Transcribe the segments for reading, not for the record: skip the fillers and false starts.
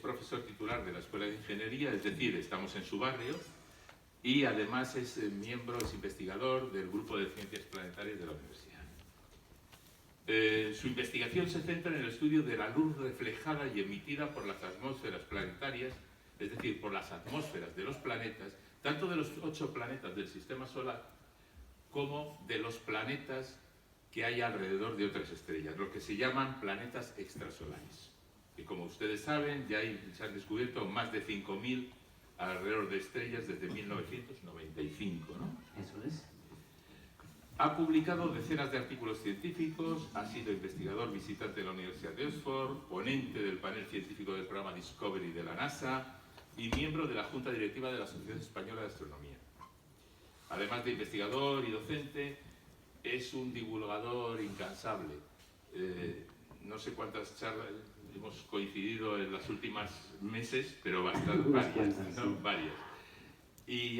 profesor titular de la Escuela de Ingeniería, es decir, estamos en su barrio, y además es miembro, es investigador del Grupo de Ciencias Planetarias de la Universidad. Su investigación se centra en el estudio de la luz reflejada y emitida por las atmósferas planetarias, es decir, por las atmósferas de los planetas, tanto de los 8 planetas del Sistema Solar como de los planetas que hay alrededor de otras estrellas, lo que se llaman planetas extrasolares. Y como ustedes saben, ya se han descubierto más de 5.000 alrededor de estrellas desde 1995, ¿no? Eso es. Ha publicado decenas de artículos científicos, ha sido investigador visitante de la Universidad de Oxford, ponente del panel científico del programa Discovery de la NASA y miembro de la Junta Directiva de la Sociedad Española de Astronomía. Además de investigador y docente, es un divulgador incansable. No sé cuántas charlas hemos coincidido en los últimos meses, pero bastante, varias. Y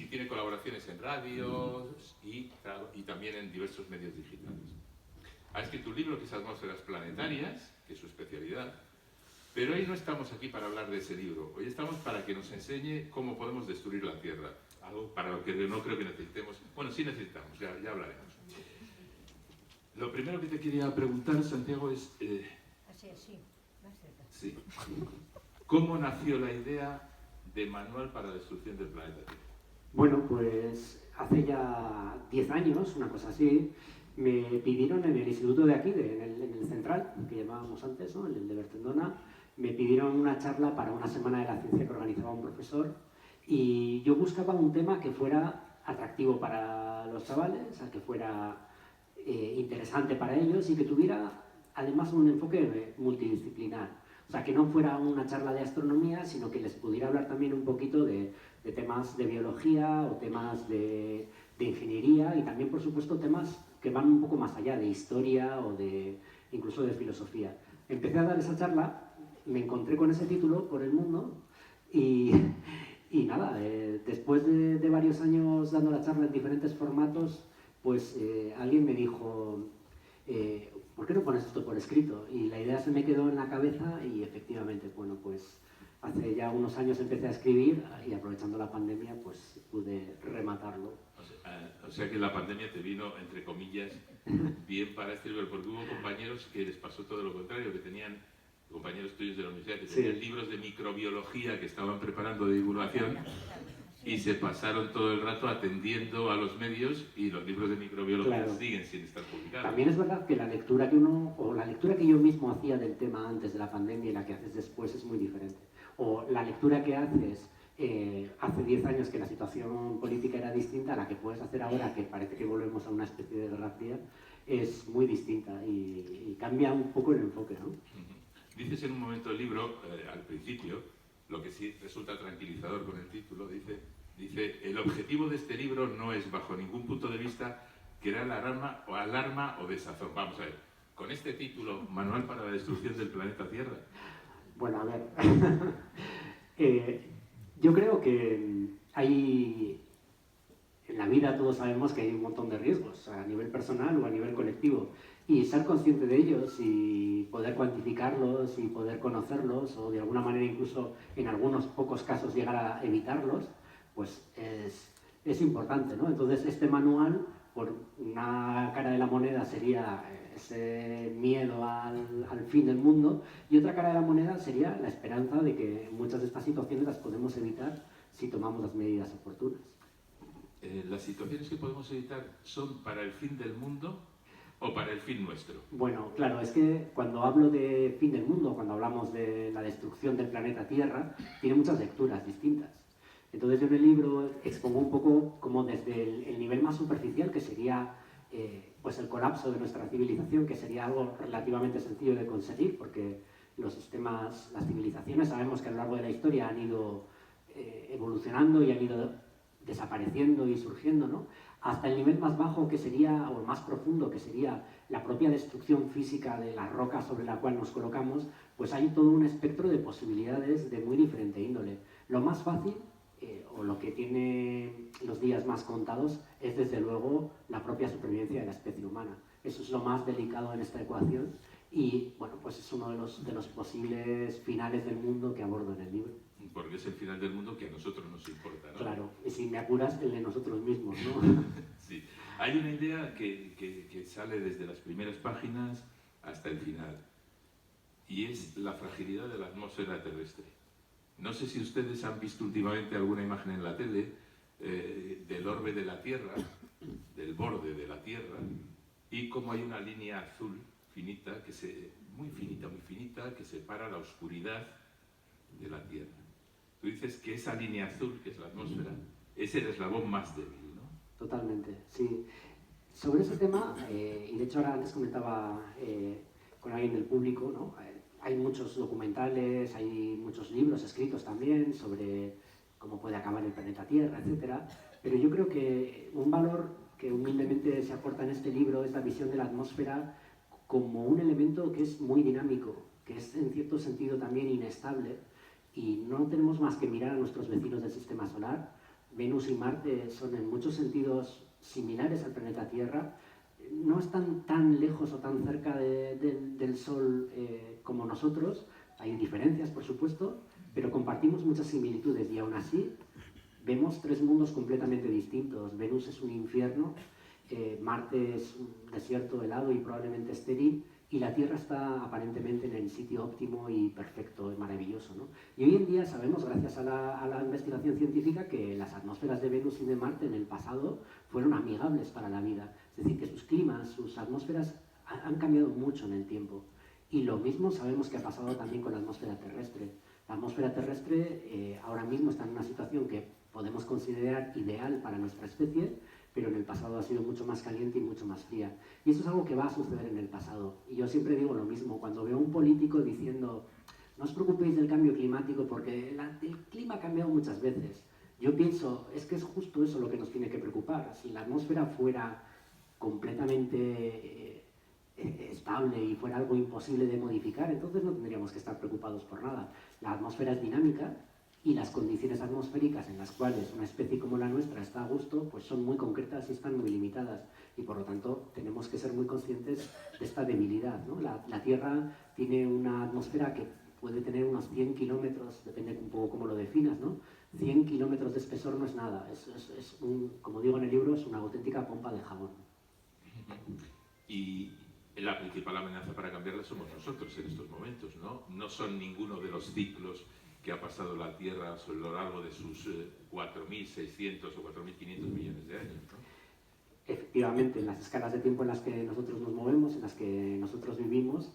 tiene colaboraciones en radios y también en diversos medios digitales. Ha escrito un libro que es Atmósferas Planetarias, que es su especialidad, pero hoy no estamos aquí para hablar de ese libro. Hoy estamos para que nos enseñe cómo podemos destruir la Tierra, algo para lo que no creo que necesitemos. Bueno, sí necesitamos, ya hablaremos. Lo primero que te quería preguntar, Santiago, es... Sí. ¿Cómo nació la idea de Manual para la Destrucción del Planeta Tierra? Bueno, pues hace ya 10 años, una cosa así, me pidieron en el instituto de aquí, en el central, que llamábamos antes, ¿no? El de Bertendona, me pidieron una charla para una semana de la ciencia que organizaba un profesor y yo buscaba un tema que fuera atractivo para los chavales, que fuera interesante para ellos y que tuviera además un enfoque multidisciplinar. O sea, que no fuera una charla de astronomía, sino que les pudiera hablar también un poquito de temas de biología o temas de ingeniería y también, por supuesto, temas que van un poco más allá de historia o incluso de filosofía. Empecé a dar esa charla, me encontré con ese título por el mundo y nada, después de varios años dando la charla en diferentes formatos, pues alguien me dijo... ¿por qué no pones esto por escrito? Y la idea se me quedó en la cabeza y efectivamente, bueno, pues hace ya unos años empecé a escribir y aprovechando la pandemia, pues pude rematarlo. O sea que la pandemia te vino, entre comillas, bien para escribir, porque hubo compañeros que les pasó todo lo contrario, que tenían, compañeros tuyos de la universidad, que tenían libros de microbiología que estaban preparando de divulgación y se pasaron todo el rato atendiendo a los medios y los libros de microbiología siguen sin estar publicados. También es verdad que la lectura que la lectura que yo mismo hacía del tema antes de la pandemia y la que haces después es muy diferente. O la lectura que haces hace 10 años que la situación política era distinta a la que puedes hacer ahora, que parece que volvemos a una especie de guerra fría, es muy distinta y cambia un poco el enfoque, ¿no? Dices en un momento del libro, al principio, lo que sí resulta tranquilizador con el título, dice el objetivo de este libro no es bajo ningún punto de vista crear alarma o desazón. Vamos a ver, con este título, Manual para la Destrucción del Planeta Tierra. Bueno, a ver, yo creo que hay, en la vida todos sabemos que hay un montón de riesgos, a nivel personal o a nivel colectivo, y ser consciente de ellos y poder cuantificarlos y poder conocerlos o de alguna manera incluso en algunos pocos casos llegar a evitarlos, pues es importante, ¿no? Entonces este manual, por una cara de la moneda sería ese miedo al fin del mundo y otra cara de la moneda sería la esperanza de que muchas de estas situaciones las podemos evitar si tomamos las medidas oportunas. ¿Las situaciones que podemos evitar son para el fin del mundo o para el fin nuestro? Bueno, claro, es que cuando hablo de fin del mundo, cuando hablamos de la destrucción del planeta Tierra, tiene muchas lecturas distintas. Entonces yo en el libro expongo un poco como desde el nivel más superficial, que sería pues el colapso de nuestra civilización, que sería algo relativamente sencillo de conseguir, porque los sistemas, las civilizaciones sabemos que a lo largo de la historia han ido evolucionando y han ido desapareciendo y surgiendo, ¿no? Hasta el nivel más bajo que sería, o más profundo, que sería la propia destrucción física de la roca sobre la cual nos colocamos, pues hay todo un espectro de posibilidades de muy diferente índole. Lo más fácil, o lo que tiene los días más contados, es desde luego la propia supervivencia de la especie humana. Eso es lo más delicado en esta ecuación Y bueno, pues es uno de los posibles finales del mundo que abordo en el libro. Porque es el final del mundo que a nosotros nos importa, ¿no? Claro, y si me apuras, el de nosotros mismos, ¿no? Sí. Hay una idea que sale desde las primeras páginas hasta el final, y es la fragilidad de la atmósfera terrestre. No sé si ustedes han visto últimamente alguna imagen en la tele del orbe de la Tierra, del borde de la Tierra, y cómo hay una línea azul finita, muy finita, que separa la oscuridad de la Tierra. Tú dices que esa línea azul, que es la atmósfera, es el eslabón más débil, ¿no? Totalmente, sí. Sobre ese tema, y de hecho ahora antes comentaba con alguien del público, ¿no? Hay muchos documentales, hay muchos libros escritos también sobre cómo puede acabar el planeta Tierra, etc. Pero yo creo que un valor que humildemente se aporta en este libro es la visión de la atmósfera como un elemento que es muy dinámico, que es en cierto sentido también inestable, y no tenemos más que mirar a nuestros vecinos del sistema solar. Venus y Marte son en muchos sentidos similares al planeta Tierra, no están tan lejos o tan cerca del Sol como nosotros, hay diferencias por supuesto, pero compartimos muchas similitudes y aún así vemos tres mundos completamente distintos. Venus es un infierno, Marte es un desierto helado y probablemente estéril, y la Tierra está aparentemente en el sitio óptimo y perfecto y maravilloso, ¿no? Y hoy en día sabemos, gracias a la investigación científica, que las atmósferas de Venus y de Marte en el pasado fueron amigables para la vida. Es decir, que sus climas, sus atmósferas han cambiado mucho en el tiempo. Y lo mismo sabemos que ha pasado también con la atmósfera terrestre. La atmósfera terrestre ahora mismo está en una situación que podemos considerar ideal para nuestra especie, pero en el pasado ha sido mucho más caliente y mucho más fría. Y eso es algo que va a suceder en el pasado. Y yo siempre digo lo mismo, cuando veo a un político diciendo no os preocupéis del cambio climático porque el clima ha cambiado muchas veces, yo pienso, es que es justo eso lo que nos tiene que preocupar. Si la atmósfera fuera completamente estable y fuera algo imposible de modificar, entonces no tendríamos que estar preocupados por nada. La atmósfera es dinámica, y las condiciones atmosféricas en las cuales una especie como la nuestra está a gusto, pues son muy concretas y están muy limitadas, y por lo tanto tenemos que ser muy conscientes de esta debilidad, ¿no? La Tierra tiene una atmósfera que puede tener unos 100 kilómetros, depende un poco cómo lo definas, ¿no? 100 kilómetros de espesor no es nada, como digo en el libro, es una auténtica pompa de jabón. Y la principal amenaza para cambiarla somos nosotros en estos momentos, ¿no? No son ninguno de los ciclos que ha pasado la Tierra a lo largo de sus 4.600 o 4.500 millones de años, ¿no? Efectivamente, en las escalas de tiempo en las que nosotros nos movemos, en las que nosotros vivimos,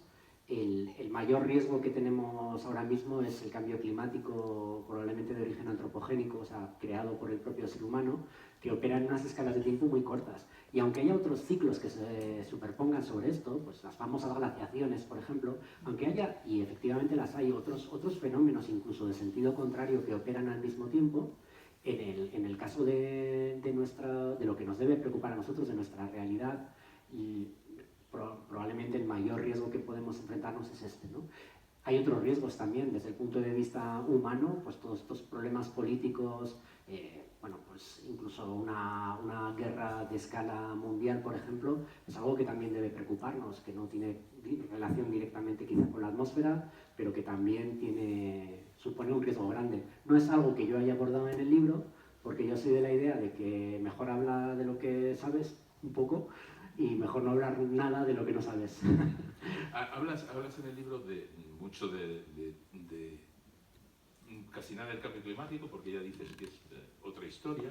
el mayor riesgo que tenemos ahora mismo es el cambio climático, probablemente de origen antropogénico, o sea, creado por el propio ser humano, que opera en unas escalas de tiempo muy cortas. Y aunque haya otros ciclos que se superpongan sobre esto, pues las famosas glaciaciones, por ejemplo, aunque haya, y efectivamente las hay, otros fenómenos incluso de sentido contrario que operan al mismo tiempo, en el caso de lo que nos debe preocupar a nosotros, de nuestra realidad, y probablemente el mayor riesgo que podemos enfrentarnos es este, ¿no? Hay otros riesgos también desde el punto de vista humano, pues todos estos problemas políticos, bueno, pues incluso una guerra de escala mundial, por ejemplo, es algo que también debe preocuparnos, que no tiene relación directamente quizá con la atmósfera, pero que también supone un riesgo grande. No es algo que yo haya abordado en el libro, porque yo soy de la idea de que mejor habla de lo que sabes un poco y mejor no hablar nada de lo que no sabes. Hablas en el libro mucho de casi nada del cambio climático, porque ya dices que es otra historia,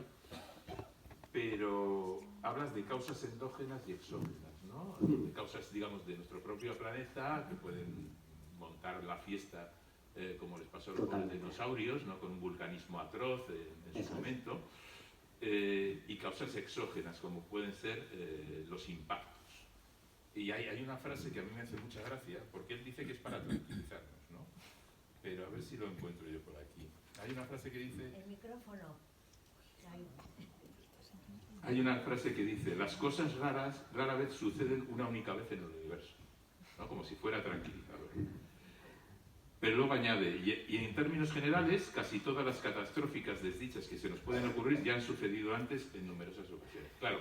pero hablas de causas endógenas y exógenas, ¿no? De causas, digamos, de nuestro propio planeta, que pueden montar la fiesta como les pasó a los pobres dinosaurios, ¿no? Con un vulcanismo atroz en su momento, y causas exógenas, como pueden ser los impactos. Y hay una frase que a mí me hace mucha gracia, porque él dice que es para tranquilizarnos, ¿no? Pero a ver si lo encuentro yo por aquí. Hay una frase que dice... El micrófono. Hay una frase que dice, las cosas raras rara vez suceden una única vez en el universo, ¿no? Como si fuera tranquilizador. Pero luego añade, y en términos generales, casi todas las catastróficas desdichas que se nos pueden ocurrir ya han sucedido antes en numerosas ocasiones. Claro,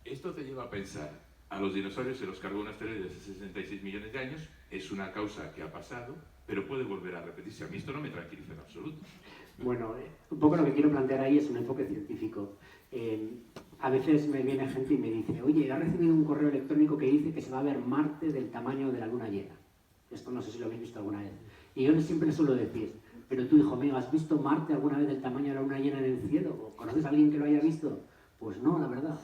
esto te lleva a pensar, A los dinosaurios se los cargó un asteroide de 66 millones de años, es una causa que ha pasado, pero puede volver a repetirse. A mí esto no me tranquiliza en absoluto. Bueno, un poco lo que quiero plantear ahí es un enfoque científico. A veces me viene gente y me dice, oye, he recibido un correo electrónico que dice que se va a ver Marte del tamaño de la luna llena. Esto no sé si lo habéis visto alguna vez. Y yo siempre les suelo decir, pero tú, hijo mío, ¿has visto Marte alguna vez del tamaño de la luna llena en el cielo? ¿O conoces a alguien que lo haya visto? Pues no, la verdad.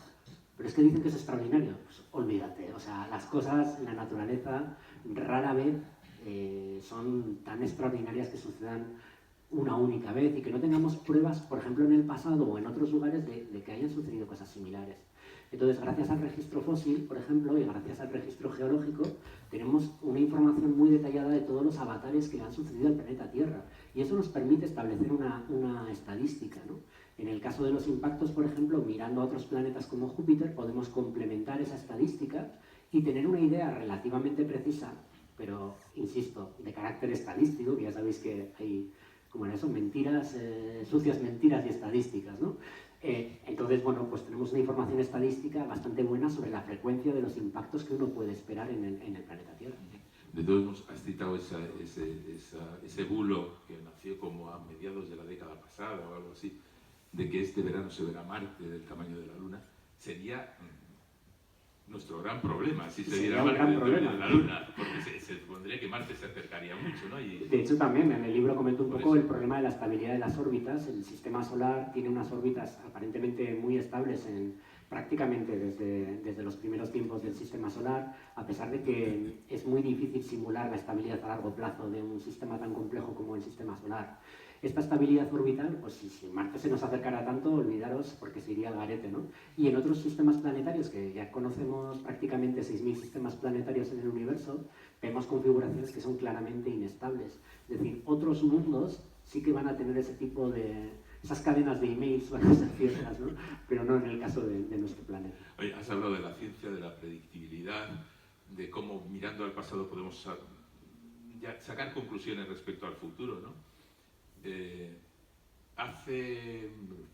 Pero es que dicen que es extraordinario. Pues olvídate. O sea, las cosas en la naturaleza rara vez son tan extraordinarias que sucedan una única vez y que no tengamos pruebas, por ejemplo, en el pasado o en otros lugares de que hayan sucedido cosas similares. Entonces, gracias al registro fósil, por ejemplo, y gracias al registro geológico, tenemos una información muy detallada de todos los avatares que le han sucedido al planeta Tierra. Y eso nos permite establecer una estadística, ¿no? En el caso de los impactos, por ejemplo, mirando a otros planetas como Júpiter, podemos complementar esa estadística y tener una idea relativamente precisa, pero, insisto, de carácter estadístico, que ya sabéis que hay, como en eso, mentiras, sucias mentiras y estadísticas, ¿no? Entonces, bueno, pues tenemos una información estadística bastante buena sobre la frecuencia de los impactos que uno puede esperar en el planeta Tierra. De todos modos, has citado ese bulo que nació como a mediados de la década pasada o algo así, de que este verano se verá Marte del tamaño de la Luna. Sería nuestro gran problema si se viera Marte del tamaño de la Luna, porque se supondría que Marte se acercaría mucho, ¿no? Y... De hecho, también en el libro comento un poco el problema de la estabilidad de las órbitas. El sistema solar tiene unas órbitas aparentemente muy estables prácticamente desde los primeros tiempos del sistema solar, a pesar de que es muy difícil simular la estabilidad a largo plazo de un sistema tan complejo como el sistema solar. Esta estabilidad orbital, pues si Marte se nos acercara tanto, olvidaros porque se iría al garete, ¿no? Y en otros sistemas planetarios, que ya conocemos prácticamente 6.000 sistemas planetarios en el universo, vemos configuraciones que son claramente inestables. Es decir, otros mundos sí que van a tener ese tipo de... esas cadenas de emails van a ser ciertas, ¿no? Pero no en el caso de nuestro planeta. Oye, has hablado de la ciencia, de la predictibilidad, de cómo mirando al pasado podemos sacar conclusiones respecto al futuro, ¿no?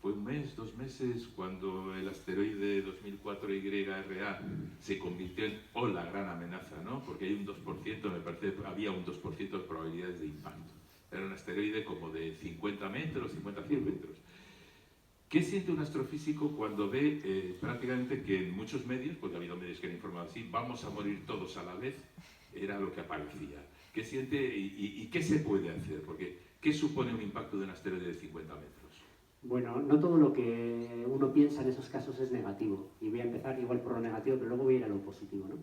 Fue un mes, 2 meses, cuando el asteroide 2004 YRA se convirtió en la gran amenaza, ¿no? Porque hay un 2%, me parece, había un 2% de probabilidades de impacto. Era un asteroide como de 50 metros, 50-100 metros. ¿Qué siente un astrofísico cuando ve prácticamente que en muchos medios, porque ha habido medios que han informado así, vamos a morir todos a la vez? Era lo que aparecía. ¿Qué siente y qué se puede hacer? Porque ¿qué supone un impacto de un asteroide de 50 metros? Bueno, no todo lo que uno piensa en esos casos es negativo. Y voy a empezar igual por lo negativo, pero luego voy a ir a lo positivo, ¿no?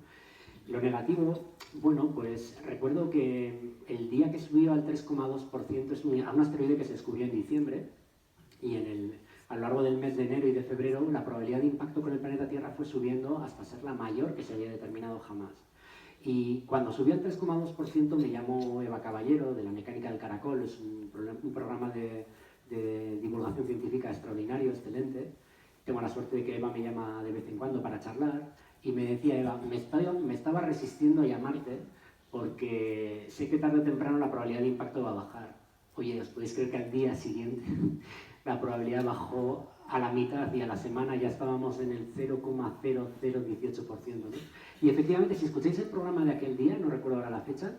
Lo negativo, bueno, pues recuerdo que el día que subió al 3,2% a un asteroide que se descubrió en diciembre, y a lo largo del mes de enero y de febrero la probabilidad de impacto con el planeta Tierra fue subiendo hasta ser la mayor que se había determinado jamás. Y cuando subió al 3,2% me llamó Eva Caballero, de la Mecánica del Caracol, es un programa de divulgación científica extraordinario, excelente. Tengo la suerte de que Eva me llama de vez en cuando para charlar, y me decía, Eva, me estaba resistiendo a llamarte porque sé que tarde o temprano la probabilidad de impacto va a bajar. Oye, ¿os podéis creer que al día siguiente la probabilidad bajó a la mitad y a la semana ya estábamos en el 0,0018%, ¿no? Y efectivamente, si escucháis el programa de aquel día, no recuerdo ahora la fecha,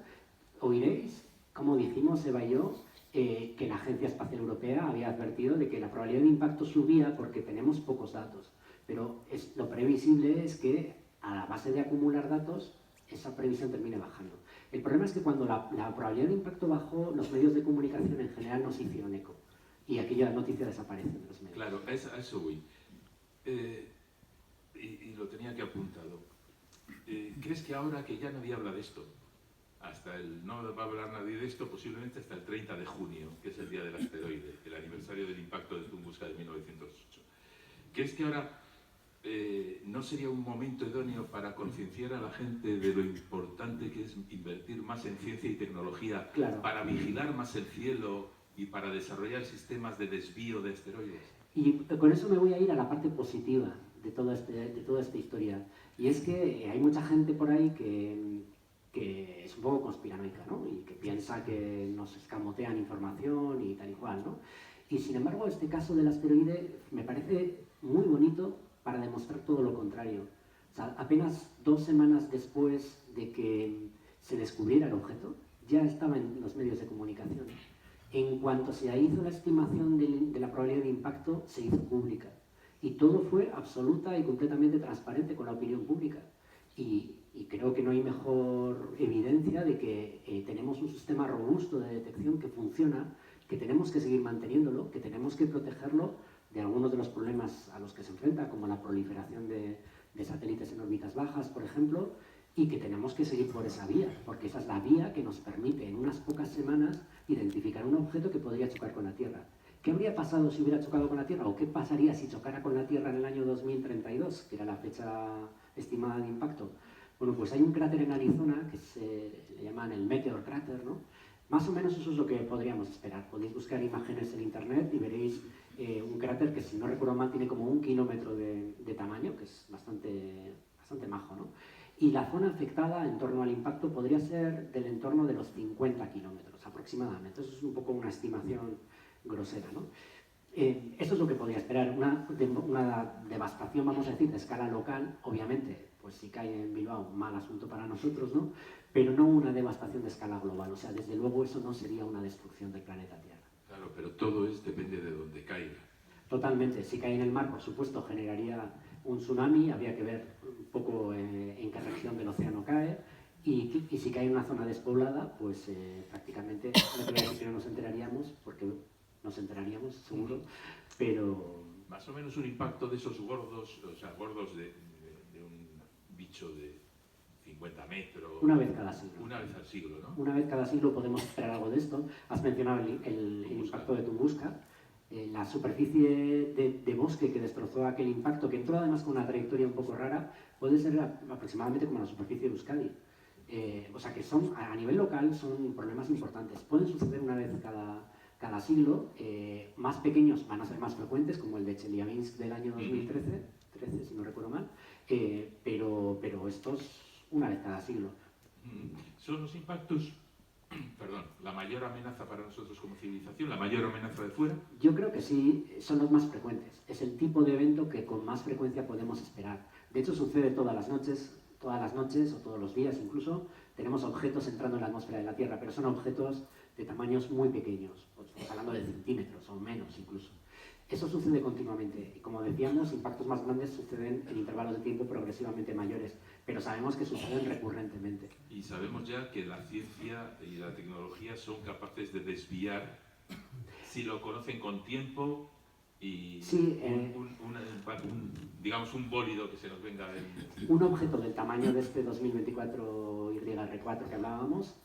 oiréis, como dijimos Eva y yo, que la Agencia Espacial Europea había advertido de que la probabilidad de impacto subía porque tenemos pocos datos. Pero lo previsible es que a la base de acumular datos, esa previsión termine bajando. El problema es que cuando la probabilidad de impacto bajó, los medios de comunicación en general no se hicieron eco. Y aquella noticia desaparece de los medios. Claro, a eso voy. Y lo tenía que apuntado. ¿Crees que ahora que ya nadie habla de esto, no va a hablar nadie de esto posiblemente hasta el 30 de junio, que es el día del asteroide, el aniversario del impacto de Tunguska de 1908? ¿Crees que ahora no sería un momento idóneo para concienciar a la gente de lo importante que es invertir más en ciencia y tecnología, claro, para vigilar más el cielo y para desarrollar sistemas de desvío de asteroides? Y con eso me voy a ir a la parte positiva de toda esta historia. Y es que hay mucha gente por ahí que es un poco conspiranoica, ¿no? Y que piensa que nos escamotean información y tal y cual, ¿no? Y sin embargo, este caso del asteroide me parece muy bonito para demostrar todo lo contrario. O sea, apenas 2 semanas después de que se descubriera el objeto, ya estaba en los medios de comunicación. En cuanto se hizo la estimación de la probabilidad de impacto, se hizo pública. Y todo fue absoluta y completamente transparente con la opinión pública. Y creo que no hay mejor evidencia de que tenemos un sistema robusto de detección que funciona, que tenemos que seguir manteniéndolo, que tenemos que protegerlo de algunos de los problemas a los que se enfrenta, como la proliferación de satélites en órbitas bajas, por ejemplo, y que tenemos que seguir por esa vía, porque esa es la vía que nos permite en unas pocas semanas identificar un objeto que podría chocar con la Tierra. ¿Qué habría pasado si hubiera chocado con la Tierra? ¿O qué pasaría si chocara con la Tierra en el año 2032, que era la fecha estimada de impacto? Bueno, pues hay un cráter en Arizona que le llaman el Meteor Crater, ¿no? Más o menos eso es lo que podríamos esperar. Podéis buscar imágenes en internet y veréis un cráter que, si no recuerdo mal, tiene como 1 kilómetro de tamaño, que es bastante majo, ¿no? Y la zona afectada en torno al impacto podría ser del entorno de los 50 kilómetros aproximadamente. Eso es un poco una estimación grosera, ¿no? Eso es lo que podría esperar, una devastación, vamos a decir, de escala local, obviamente, pues si cae en Bilbao, mal asunto para nosotros, ¿no? Pero no una devastación de escala global, o sea, desde luego eso no sería una destrucción del planeta Tierra. Claro, pero todo depende de dónde caiga. Totalmente, si cae en el mar, por supuesto, generaría un tsunami, habría que ver un poco en qué región del océano cae, y si cae en una zona despoblada, pues prácticamente, no te voy a decir que no nos enteraríamos, porque nos enteraríamos, seguro, pero... Más o menos un impacto de esos gordos, o sea, gordos de un bicho de 50 metros... Una vez cada siglo. Una vez al siglo, ¿no? Una vez cada siglo podemos esperar algo de esto. Has mencionado el impacto de Tunguska. La superficie de bosque que destrozó aquel impacto, que entró además con una trayectoria un poco rara, puede ser aproximadamente como la superficie de Euskadi. O sea que a nivel local son problemas importantes. Pueden suceder una vez cada siglo. Más pequeños van a ser más frecuentes, como el de Chelyabinsk del año 2013, si no recuerdo mal, pero estos una vez cada siglo. Son los impactos, perdón, la mayor amenaza para nosotros como civilización, la mayor amenaza de fuera. Yo creo que sí, son los más frecuentes. Es el tipo de evento que con más frecuencia podemos esperar. De hecho, sucede todas las noches o todos los días incluso. Tenemos objetos entrando en la atmósfera de la Tierra, pero son objetos de tamaños muy pequeños, pues estamos hablando de centímetros o menos incluso. Eso sucede continuamente y, como decíamos, impactos más grandes suceden en intervalos de tiempo progresivamente mayores, pero sabemos que suceden recurrentemente. Y sabemos ya que la ciencia y la tecnología son capaces de desviar, si lo conocen con tiempo, y sí, digamos un bólido que se nos venga del... Un objeto del tamaño de este 2024 YR4 que hablábamos,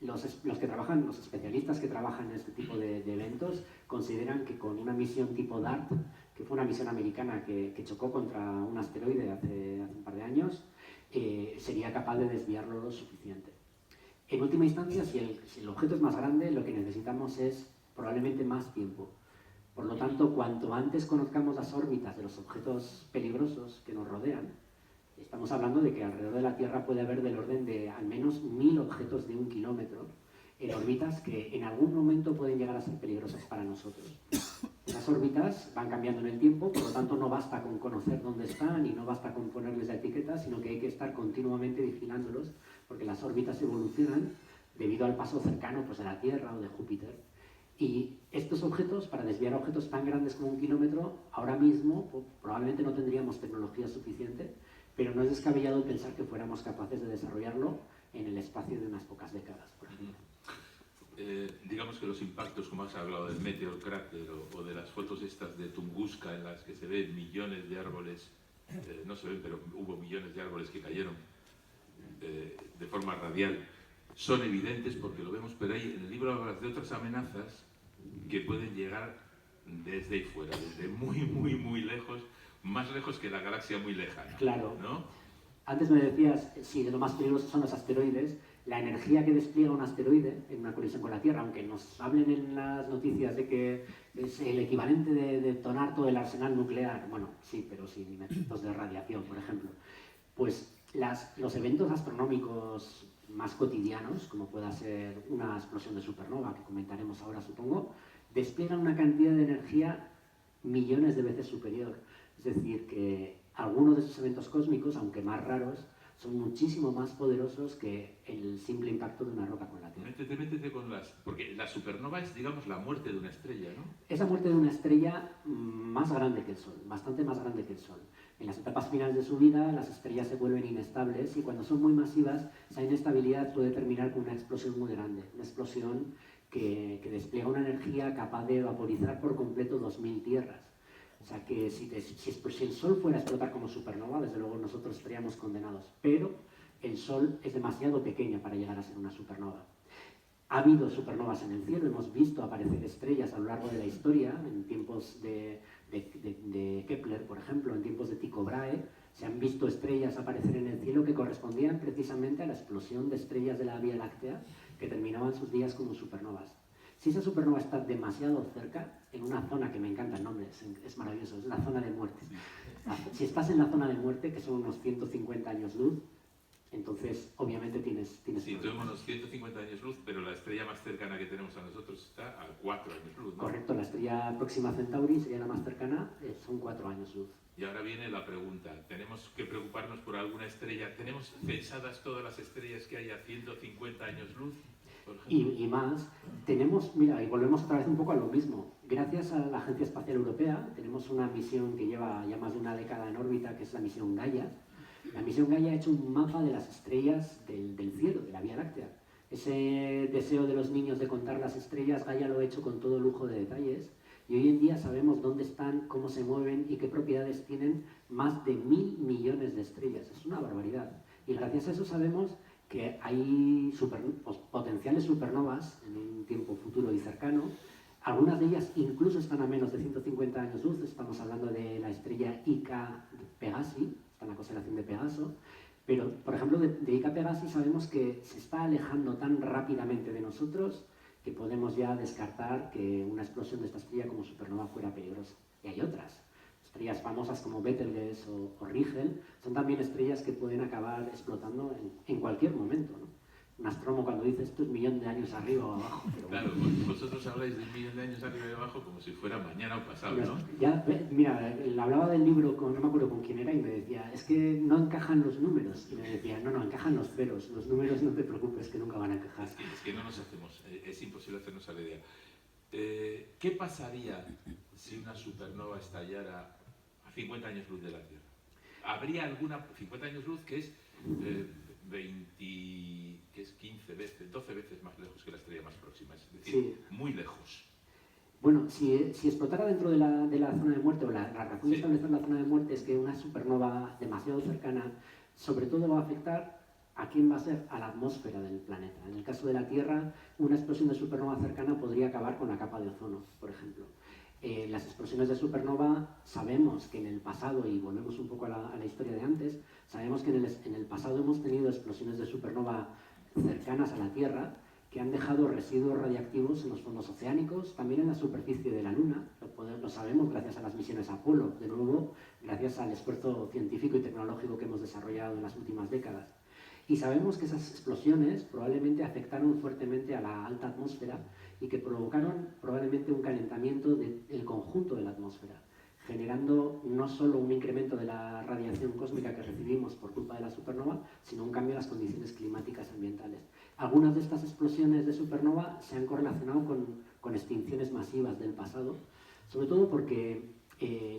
los especialistas que trabajan en este tipo de eventos consideran que con una misión tipo DART, que fue una misión americana que chocó contra un asteroide hace un par de años, sería capaz de desviarlo lo suficiente. En última instancia, si el objeto es más grande, lo que necesitamos es probablemente más tiempo. Por lo tanto, cuanto antes conozcamos las órbitas de los objetos peligrosos que nos rodean, estamos hablando de que alrededor de la Tierra puede haber del orden de al menos 1000 objetos de 1 kilómetro en órbitas que en algún momento pueden llegar a ser peligrosas para nosotros. Esas órbitas van cambiando en el tiempo, por lo tanto no basta con conocer dónde están y no basta con ponerles la etiqueta, sino que hay que estar continuamente vigilándolos, porque las órbitas evolucionan debido al paso cercano pues, de la Tierra o de Júpiter. Y estos objetos, para desviar objetos tan grandes como 1 kilómetro, ahora mismo probablemente no tendríamos tecnología suficiente, pero no es descabellado pensar que fuéramos capaces de desarrollarlo en el espacio de unas pocas décadas, por ejemplo. Digamos que los impactos, como has hablado del Meteor Crater o de las fotos estas de Tunguska, en las que se ven millones de árboles, no se ven, pero hubo millones de árboles que cayeron de forma radial, son evidentes porque lo vemos, pero ahí en el libro hablas de otras amenazas que pueden llegar desde ahí fuera, desde muy, muy, muy lejos, más lejos que la galaxia muy lejana. Claro. ¿No? Antes me decías, sí, de lo más peligroso son los asteroides. La energía que despliega un asteroide en una colisión con la Tierra, aunque nos hablen en las noticias de que es el equivalente de detonar todo el arsenal nuclear, bueno, sí, pero sin efectos de radiación, por ejemplo, pues los eventos astronómicos más cotidianos, como pueda ser una explosión de supernova, que comentaremos ahora, supongo, despliegan una cantidad de energía millones de veces superior. Es decir, que algunos de esos eventos cósmicos, aunque más raros, son muchísimo más poderosos que el simple impacto de una roca con la Tierra. Métete con las... Porque la supernova es, digamos, la muerte de una estrella, ¿no? Es la muerte de una estrella más grande que el Sol, bastante más grande que el Sol. En las etapas finales de su vida, las estrellas se vuelven inestables y cuando son muy masivas, esa inestabilidad puede terminar con una explosión muy grande. Una explosión que despliega una energía capaz de vaporizar por completo 2000 tierras. O sea que si el Sol fuera a explotar como supernova, desde luego nosotros estaríamos condenados. Pero el Sol es demasiado pequeño para llegar a ser una supernova. Ha habido supernovas en el cielo, hemos visto aparecer estrellas a lo largo de la historia, en tiempos de Kepler, por ejemplo, en tiempos de Tycho Brahe, se han visto estrellas aparecer en el cielo que correspondían precisamente a la explosión de estrellas de la Vía Láctea que terminaban sus días como supernovas. Si esa supernova está demasiado cerca, en una zona que me encanta el nombre, es maravilloso, es la zona de muerte. Si estás en la zona de muerte, que son unos 150 años luz, entonces obviamente tienes sí, tenemos unos 150 años luz, pero la estrella más cercana que tenemos a nosotros está a 4 años luz, ¿no? Correcto, la estrella próxima a Centauri sería la más cercana, son 4 años luz. Y ahora viene la pregunta, ¿tenemos que preocuparnos por alguna estrella? ¿Tenemos pensadas todas las estrellas que hay a 150 años luz? Y más, tenemos, mira, y volvemos otra vez un poco a lo mismo. Gracias a la Agencia Espacial Europea, tenemos una misión que lleva ya más de una década en órbita, que es la misión Gaia. La misión Gaia ha hecho un mapa de las estrellas del cielo, de la Vía Láctea. Ese deseo de los niños de contar las estrellas, Gaia lo ha hecho con todo lujo de detalles. Y hoy en día sabemos dónde están, cómo se mueven y qué propiedades tienen más de 1000 millones de estrellas. Es una barbaridad. Y gracias a eso sabemos que hay potenciales supernovas en un tiempo futuro y cercano. Algunas de ellas incluso están a menos de 150 años luz. Estamos hablando de la estrella Ica Pegasi, está en la constelación de Pegaso. Pero, por ejemplo, de Ica Pegasi sabemos que se está alejando tan rápidamente de nosotros que podemos ya descartar que una explosión de esta estrella como supernova fuera peligrosa. Y hay otras. Estrellas famosas como Betelgeuse o Rigel son también estrellas que pueden acabar explotando en cualquier momento, ¿no? Un astrónomo cuando dice esto es 1.000.000 de años arriba o abajo. Pero claro, vosotros habláis de 1.000.000 de años arriba y abajo como si fuera mañana o pasado, ¿no? Ya, mira, hablaba del libro, no me acuerdo con quién era, y me decía, es que no encajan los números. Y me decía, no, encajan los ceros. Los números no te preocupes, que nunca van a encajar. Es que no nos hacemos, es imposible hacernos a la idea. ¿Qué pasaría si una supernova estallara a 50 años luz de la Tierra? ¿Habría alguna, 50 años luz, que es 15 veces, 12 veces más lejos que la estrella más próxima? Es decir, sí, muy lejos. Bueno, si explotara dentro de la zona de muerte, o la razón de establecer la zona de muerte es que una supernova demasiado cercana, sobre todo va a afectar a quién va a ser, a la atmósfera del planeta. En el caso de la Tierra, una explosión de supernova cercana podría acabar con la capa de ozono, por ejemplo. Las explosiones de supernova, sabemos que en el pasado, y volvemos un poco a la historia de antes, sabemos que en el pasado hemos tenido explosiones de supernova cercanas a la Tierra que han dejado residuos radiactivos en los fondos oceánicos, también en la superficie de la Luna. Lo sabemos gracias a las misiones Apolo, de nuevo, gracias al esfuerzo científico y tecnológico que hemos desarrollado en las últimas décadas. Y sabemos que esas explosiones probablemente afectaron fuertemente a la alta atmósfera y que provocaron probablemente un calentamiento del conjunto de la atmósfera, generando no solo un incremento de la radiación cósmica que recibimos por culpa de la supernova, sino un cambio en las condiciones climáticas ambientales. Algunas de estas explosiones de supernova se han correlacionado con extinciones masivas del pasado, sobre todo porque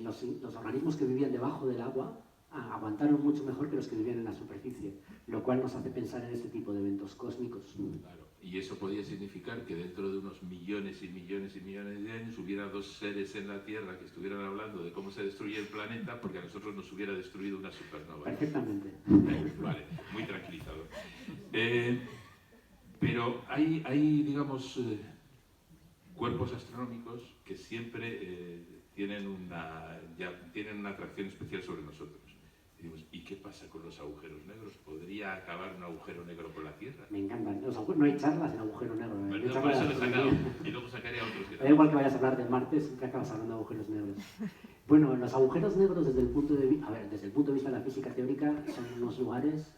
los organismos que vivían debajo del agua aguantaron mucho mejor que los que vivían en la superficie, lo cual nos hace pensar en este tipo de eventos cósmicos. Claro, y eso podría significar que dentro de unos millones y millones y millones de años hubiera dos seres en la Tierra que estuvieran hablando de cómo se destruye el planeta porque a nosotros nos hubiera destruido una supernova. Perfectamente. Vale, muy tranquilizador. Pero hay digamos, cuerpos astronómicos que siempre tienen una atracción especial sobre nosotros. ¿Y qué pasa con los agujeros negros? ¿Podría acabar un agujero negro con la Tierra? Me encantan. No hay charlas en agujero negro. Bueno, por eso lo he sacado. Y luego sacaré a otros. Da igual que vayas a hablar de Marte, siempre acabas hablando de agujeros negros. Bueno, los agujeros negros desde el punto de vista de la física teórica son unos lugares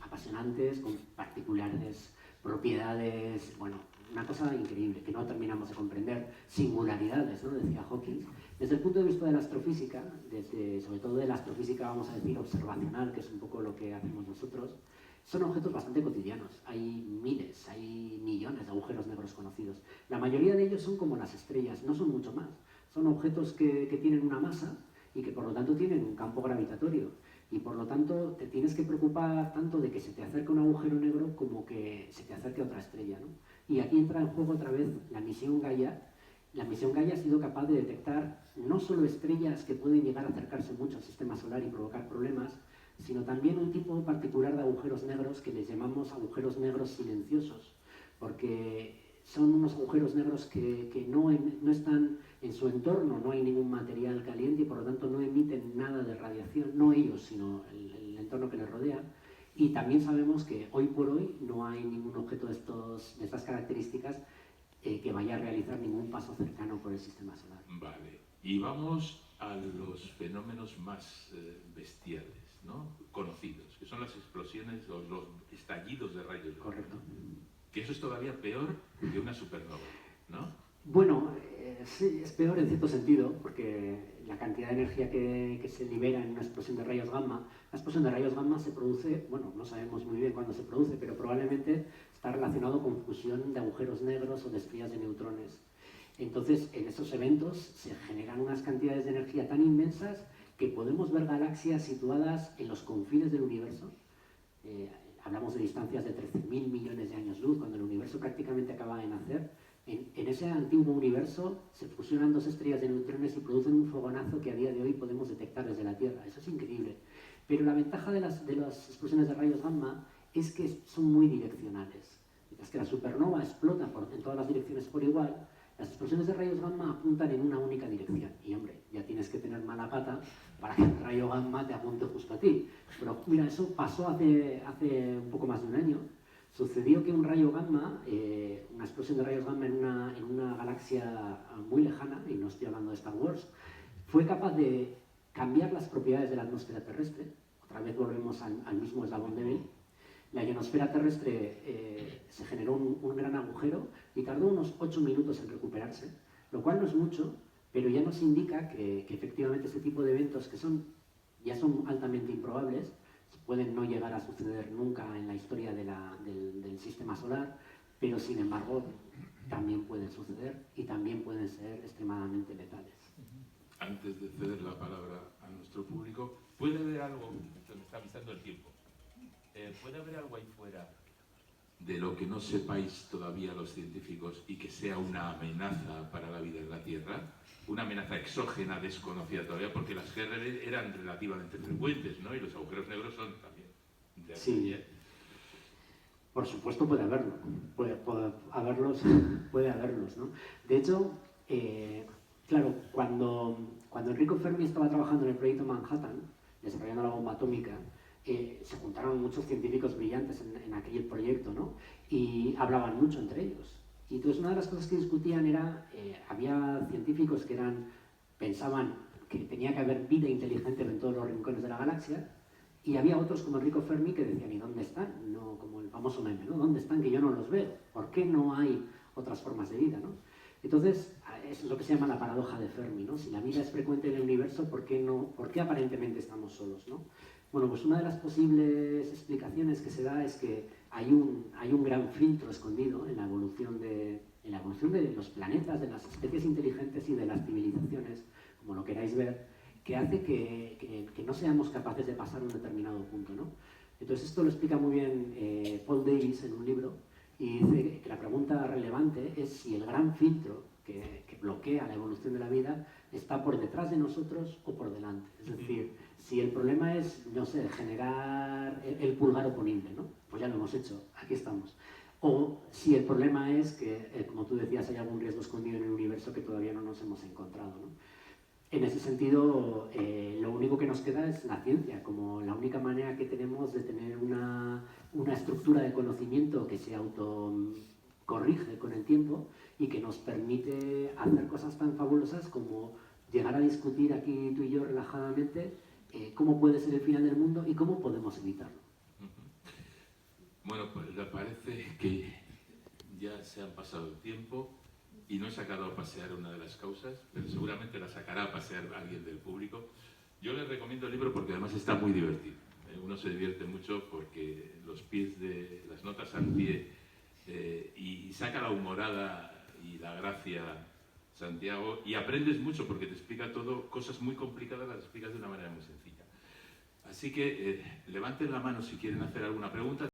apasionantes, con particulares propiedades, bueno, una cosa increíble, que no terminamos de comprender, singularidades, ¿no? Decía Hawking. Desde el punto de vista de la astrofísica, sobre todo de la astrofísica, vamos a decir, observacional, que es un poco lo que hacemos nosotros, son objetos bastante cotidianos. Hay miles, hay millones de agujeros negros conocidos. La mayoría de ellos son como las estrellas, no son mucho más. Son objetos que tienen una masa y que por lo tanto tienen un campo gravitatorio. Y por lo tanto te tienes que preocupar tanto de que se te acerque un agujero negro como que se te acerque otra estrella, ¿no? Y aquí entra en juego otra vez la misión Gaia. La misión Gaia ha sido capaz de detectar no solo estrellas que pueden llegar a acercarse mucho al sistema solar y provocar problemas, sino también un tipo particular de agujeros negros que les llamamos agujeros negros silenciosos, porque son unos agujeros negros que no están en su entorno, no hay ningún material caliente y por lo tanto no emiten nada de radiación, no ellos, sino el entorno que les rodea. Y también sabemos que hoy por hoy no hay ningún objeto de estas características que vaya a realizar ningún paso cercano por el sistema solar. Vale, y vamos a los fenómenos más bestiales, ¿no? Conocidos, que son las explosiones, los estallidos de rayos gamma. Correcto. Que eso es todavía peor que una supernova, ¿no? Bueno, sí, es peor en cierto sentido, porque la cantidad de energía que se libera en una explosión de rayos gamma, la explosión de rayos gamma se produce, bueno, no sabemos muy bien cuándo se produce, pero probablemente está relacionado con fusión de agujeros negros o de estrellas de neutrones. Entonces, en esos eventos se generan unas cantidades de energía tan inmensas que podemos ver galaxias situadas en los confines del universo. Hablamos de distancias de 13.000 millones de años luz, cuando el universo prácticamente acaba de nacer. En ese antiguo universo se fusionan dos estrellas de neutrones y producen un fogonazo que a día de hoy podemos detectar desde la Tierra. Eso es increíble. Pero la ventaja de las explosiones de rayos gamma es que son muy direccionales. Mientras que la supernova explota en todas las direcciones por igual, las explosiones de rayos gamma apuntan en una única dirección. Y hombre, ya tienes que tener mala pata para que el rayo gamma te apunte justo a ti. Pero mira, eso pasó hace un poco más de un año. Sucedió que un rayo gamma, una explosión de rayos gamma en una galaxia muy lejana, y no estoy hablando de Star Wars, fue capaz de cambiar las propiedades de la atmósfera terrestre. Otra vez volvemos al mismo eslabón débil. La ionosfera terrestre se generó un gran agujero y tardó unos 8 minutos en recuperarse, lo cual no es mucho, pero ya nos indica que efectivamente este tipo de eventos que ya son altamente improbables, pueden no llegar a suceder nunca en la historia del sistema solar, pero sin embargo también pueden suceder y también pueden ser extremadamente letales. Antes de ceder la palabra a nuestro público, ¿puede haber algo, me está avisando el tiempo, puede haber algo ahí fuera de lo que no sepáis todavía los científicos y que sea una amenaza para la vida en la Tierra? Una amenaza exógena, desconocida todavía, porque las GRB eran relativamente frecuentes, ¿no? Y los agujeros negros son también de hace Sí. Por supuesto puede haberlo, puede haberlos, ¿no? De hecho, claro, cuando Enrico Fermi estaba trabajando en el proyecto Manhattan, desarrollando la bomba atómica, se juntaron muchos científicos brillantes en aquel proyecto, ¿no? Y hablaban mucho entre ellos. Y entonces una de las cosas que discutían era, había científicos que pensaban que tenía que haber vida inteligente en todos los rincones de la galaxia, y había otros como Enrico Fermi que decían, ¿y dónde están? No, como el famoso meme, ¿no? ¿Dónde están? Que yo no los veo. ¿Por qué no hay otras formas de vida, ¿no? Entonces, eso es lo que se llama la paradoja de Fermi, ¿no? Si la vida es frecuente en el universo, ¿por qué aparentemente estamos solos, ¿no? Bueno, pues una de las posibles explicaciones que se da es que hay un gran filtro escondido en la evolución de los planetas, de las especies inteligentes y de las civilizaciones, como lo queráis ver, que hace que no seamos capaces de pasar un determinado punto, ¿no? Entonces esto lo explica muy bien Paul Davies en un libro, y dice que la pregunta relevante es si el gran filtro que bloquea la evolución de la vida está por detrás de nosotros o por delante. Es decir, si el problema es, no sé, generar el pulgar oponible, ¿no? Pues ya lo hemos hecho, aquí estamos. O si el problema es que, como tú decías, hay algún riesgo escondido en el universo que todavía no nos hemos encontrado, ¿no? En ese sentido, lo único que nos queda es la ciencia, como la única manera que tenemos de tener una estructura de conocimiento que se autocorrige con el tiempo y que nos permite hacer cosas tan fabulosas como llegar a discutir aquí tú y yo relajadamente cómo puede ser el final del mundo y cómo podemos evitarlo. Bueno, pues me parece que ya se han pasado el tiempo y no he sacado a pasear una de las causas, pero seguramente la sacará a pasear alguien del público. Yo les recomiendo el libro porque además está muy divertido. Uno se divierte mucho porque los pies de las notas al pie y saca la humorada y la gracia Santiago, y aprendes mucho porque te explica todo, cosas muy complicadas las explicas de una manera muy sencilla. Así que levanten la mano si quieren hacer alguna pregunta.